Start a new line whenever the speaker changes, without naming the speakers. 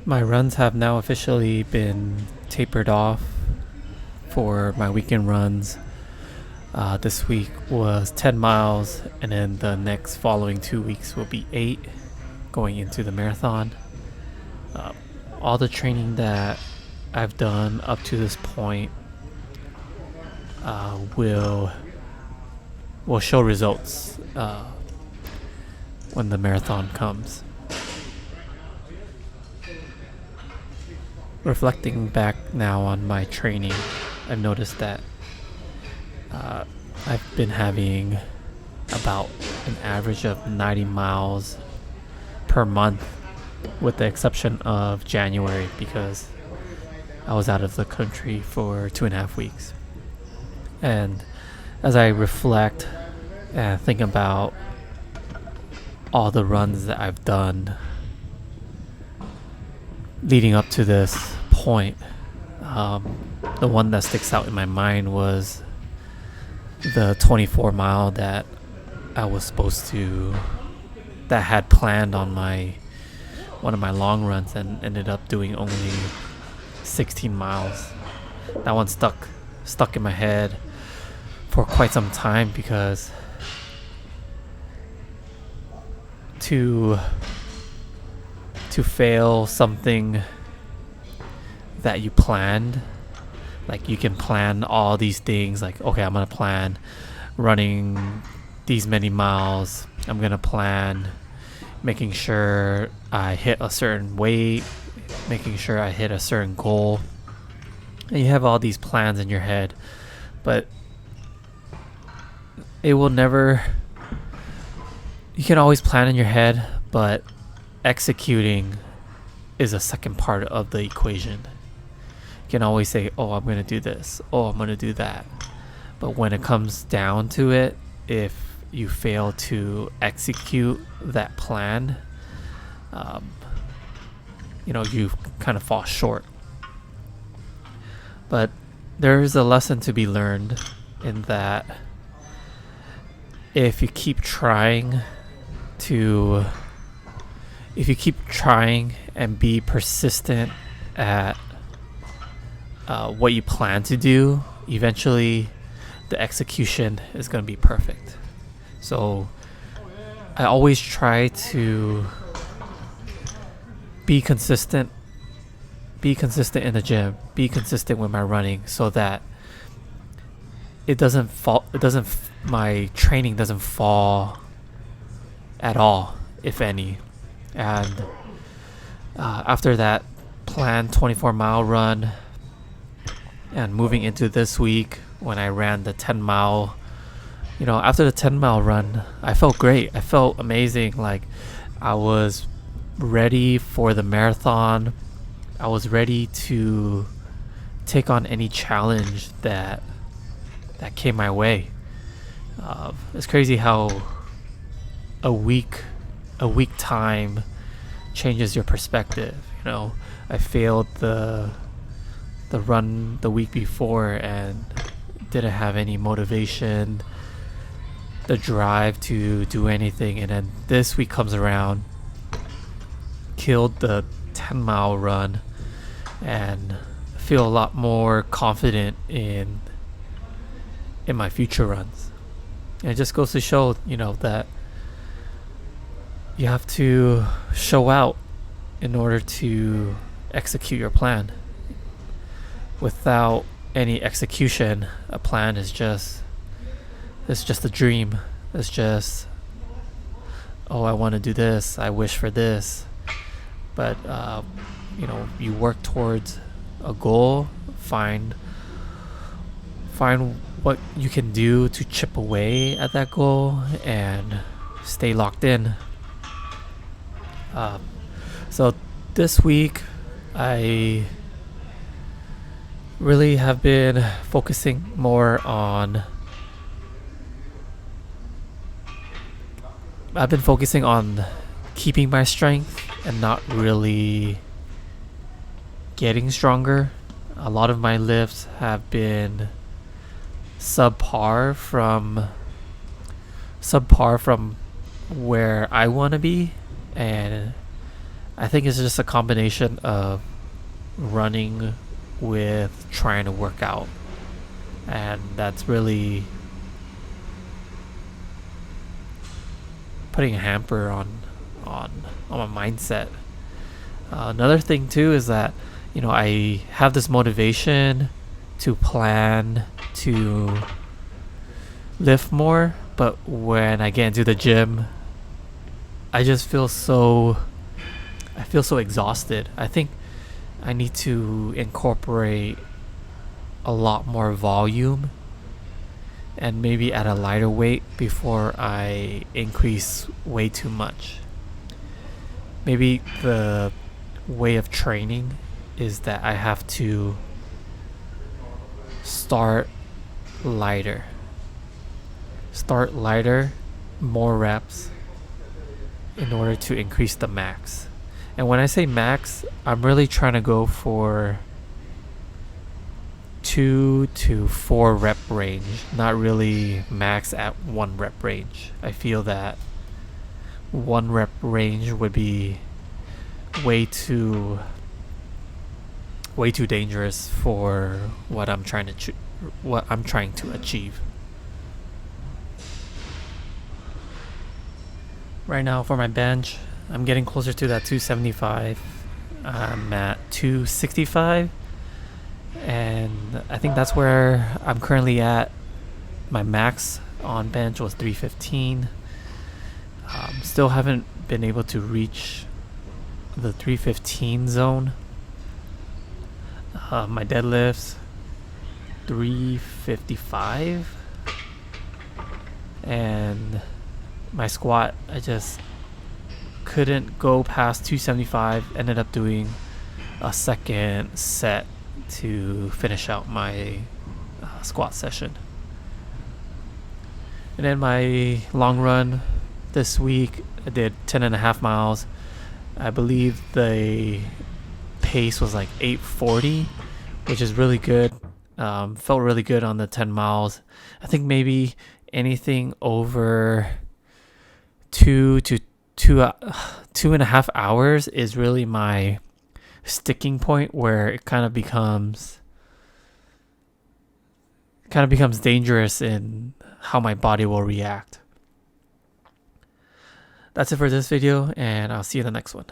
My runs have now officially been tapered off for my weekend runs. This week was 10 miles, and then the next following 2 weeks will be 8 going into the marathon. Uh, all the training that I've done up to this point will show results when the marathon comes. Reflecting back now on my training, I've noticed that I've been having about an average of 90 miles per month, with the exception of January because I was out of the country for 2.5 weeks. And as I reflect and think about all the runs that I've done leading up to this point, the one that sticks out in my mind was the 24 mile that I had planned on one of my long runs and ended up doing only 16 miles. That one stuck in my head for quite some time because to fail something that you planned, like you can plan all these things, like, okay, I'm gonna plan running these many miles, I'm gonna plan making sure I hit a certain weight, making sure I hit a certain goal, and you have all these plans in your head, but it will never, you can always plan in your head, but executing is a second part of the equation. You can always say, oh, I'm going to do this, oh, I'm going to do that, but when it comes down to it, if you fail to execute that plan, you kind of fall short. But there is a lesson to be learned in that if you keep trying and be persistent at what you plan to do, eventually the execution is going to be perfect. So I always try to be consistent in the gym, be consistent with my running, so that my training doesn't fall at all, if any. And after that planned 24 mile run and moving into this week when I ran the 10 mile, after the 10 mile run, I felt great. I felt amazing. Like I was ready for the marathon. I was ready to take on any challenge that came my way. It's crazy how a week time changes your perspective. I failed the run the week before and didn't have any motivation, the drive to do anything, and then this week comes around, killed the 10 mile run, and feel a lot more confident in my future runs. And it just goes to show, that you have to show out in order to execute your plan. Without any execution, a plan is just a dream. It's just, oh, I want to do this, I wish for this. But you work towards a goal, find what you can do to chip away at that goal and stay locked in. So this week I really have been focusing more on keeping my strength and not really getting stronger. A lot of my lifts have been subpar from where I want to be, and I think it's just a combination of running with trying to work out, and that's really putting a hamper on my mindset. Another thing too is that I have this motivation to plan to lift more, but when I get into the gym, I feel so exhausted. I think I need to incorporate a lot more volume and maybe at a lighter weight before I increase way too much. Maybe the way of training is that I have to start lighter, more reps in order to increase the max. And when I say max, I'm really trying to go for 2 to 4 rep range, not really max at 1 rep range. I feel that 1 rep range would be way too dangerous for what I'm trying to achieve. Right now for my bench, I'm getting closer to that 275. I'm at 265, and I think that's where I'm currently at. My max on bench was 315. Still haven't been able to reach the 315 zone. My deadlifts 355, and my squat I just couldn't go past 275. Ended up doing a second set to finish out my squat session. And then my long run this week, I did 10.5 miles. I believe the pace was like 8:40, which is really good. Felt really good on the 10 miles. I think maybe anything over 2.5 hours is really my sticking point, where it kind of becomes dangerous in how my body will react. That's it for this video, and I'll see you in the next one.